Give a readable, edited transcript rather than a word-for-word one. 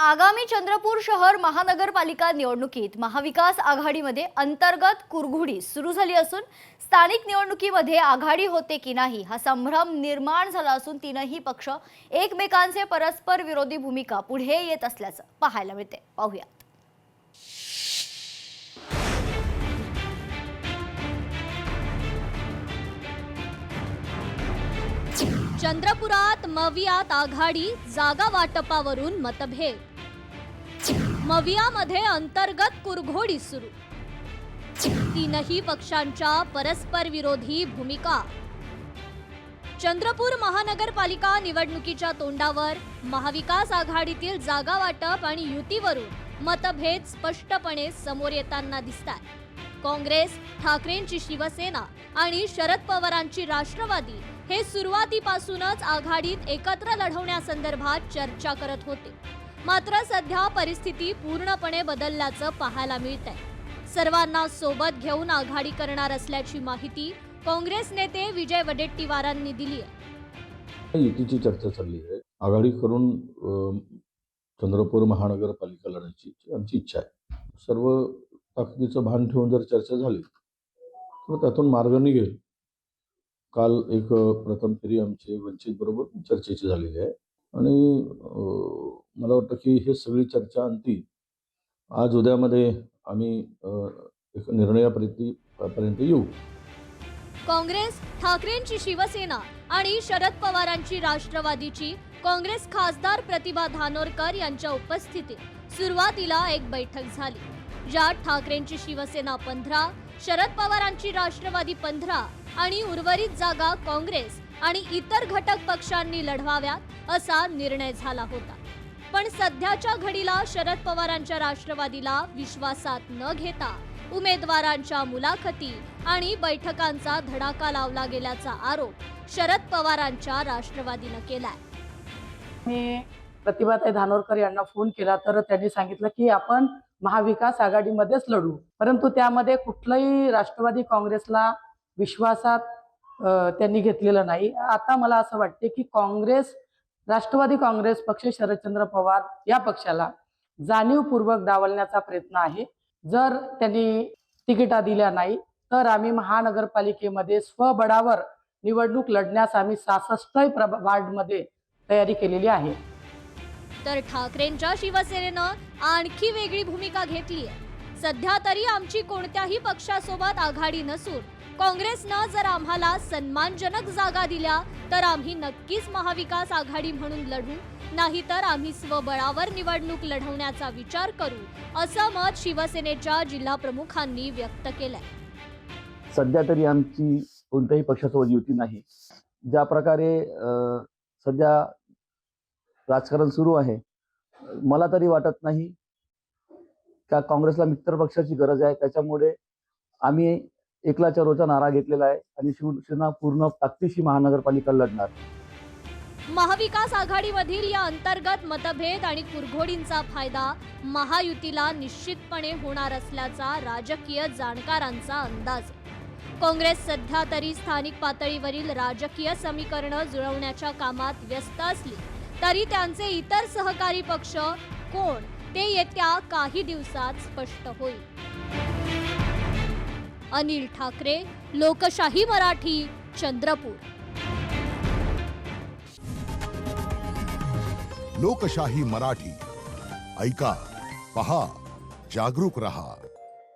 आगामी चंद्रपूर शहर महानगरपालिका निवडणुकीत महाविकास आघाडीमध्ये अंतर्गत कुरघोडी सुरू झाली असून स्थानिक निवडणुकीमध्ये आघाडी होते की नाही हा संभ्रम निर्माण झाला असून तीनही पक्ष एकमेकांचे परस्पर विरोधी भूमिका पुढे येत असल्याचं पाहायला मिळते। पाहूया। चंद्रपुरात मवियात आघाडी जागा वाटपावरून मतभेद। मवियामध्ये अंतर्गत कुरघोडी सुरू। तीनही पक्षांच्या परस्पर विरोधी भूमिका। चंद्रपूर महानगरपालिका निवडणुकीच्या तोंडावर महाविकास आघाडीतील जागा वाटप आणि युतीवरून मतभेद स्पष्टपणे समोर येताना दिसतात। काँग्रेस, ठाकरेंची शिवसेना आणि शरद पवारांची राष्ट्रवादी हे सुरुवातीपासूनच आघाडीत एकत्र लढवण्यासंदर्भात चर्चा करत होते। मात्र सध्या परिस्थिती पूर्णपणे बदलल्याचं पाहायला मिळतंय। सर्वांना सोबत घेऊन आघाडी करणार असल्याची माहिती काँग्रेस नेते विजय वडेट्टीवारांनी दिली आहे। युतीची चर्चा चालली आहे। आघाडी करून चंद्रपूर महानगरपालिका लढायची आमची इच्छा आहे। सर्व ताकदीचं भान ठेवून जर चर्चा झाली तर त्यातून मार्ग निघेल। काल एक प्रथम फेरी आमचे वंचित बरोबर चर्चेची झालेली आहे आणि मला वाटतं की हे सगळी चर्चा अंती आज उद्यामध्ये आम्ही एक निर्णयापर्यंत येऊ। काँग्रेस, ठाकरेंची शिवसेना आणि शरद पवारांची राष्ट्रवादीची काँग्रेस खासदार प्रतिभा धानोरकर यांच्या उपस्थितीत सुरुवातीला एक बैठक झाली, ज्यात ठाकरेंची शिवसेना 15, शरद पवारांची राष्ट्रवादी 15 आणि उर्वरित जागा काँग्रेस आणि इतर घटक पक्षांनी लढवाव्यात असा निर्णय झाला होता। पण सध्याच्या घडीला शरद पवारांच्या राष्ट्रवादीला विश्वासात न घेता उमेदवारांच्या मुलाखती आणि बैठकांचा धडाका लावला गेल्याचा आरोप शरद पवारांच्या राष्ट्रवादीनं केलाय। मी प्रतिभाताई धानोरकर यांना फोन केला तर त्यांनी सांगितलं की आपण महाविकास आघाडीमध्येच लढू, परंतु त्यामध्ये कुठलाही राष्ट्रवादी काँग्रेसला विश्वासात त्यांनी घेतलेलं नाही। आता मला असं वाटते की राष्ट्रवादी काँग्रेस पक्ष शरदचंद्र पवार या पक्षाला जाणीवपूर्वक डावलण्याचा प्रयत्न आहे। जर त्यांनी तिकिटा दिल्या नाही तर आम्ही महानगरपालिकेमध्ये स्वबळावर निवडणूक लढण्यास आम्ही 66 वार्डमध्ये तयारी केलेली आहे। तर ठाकरेंच्या शिवसेनेनं आणखी वेगळी भूमिका घेतली आहे। सध्या तरी आमची कोणत्याही पक्षासोबत आघाडी नसून काँग्रेसनं जर आम्हाला सन्मानजनक जागा दिल्या तर आम्ही नक्कीच महाविकास आघाडी म्हणून लढू, नाहीतर आम्ही स्वबळावर निवडणूक लढवण्याचा विचार करू, असं मत शिवसेनेच्या जिल्हा प्रमुखांनी व्यक्त केलंय। सध्या तरी आमची कोणत्याही पक्षासोबत युती नाही। ज्या प्रकारे सध्या राजकारण सुरू आहे, मला तरी वाटत नाही का काँग्रेसला मित्र पक्षाची गरज आहे। त्याच्यामुळे आम्ही एकला चरोचा नारा घेतलेला आहे आणि शिवसेना पूर्ण ताकदीशी महानगरपालिका लढणार। महाविकास आघाडीमधील या अंतर्गत मतभेद आणि कुरघोडींचा फायदा महायुतीला निश्चितपणे होणार असल्याचा राजकीय जाणकारांचा अंदाज आहे। काँग्रेस सध्या तरी स्थानिक पातळीवरील राजकीय समीकरणं जुळवण्याच्या कामात व्यस्त असली तरी त्यांचे इतर सहकारी पक्ष कोण ते येत्या काही दिवसात स्पष्ट होईल। अनिल ठाकरे, लोकशाही मराठी, चंद्रपूर। लोकशाही मराठी ऐका, पहा, जागरूक रहा।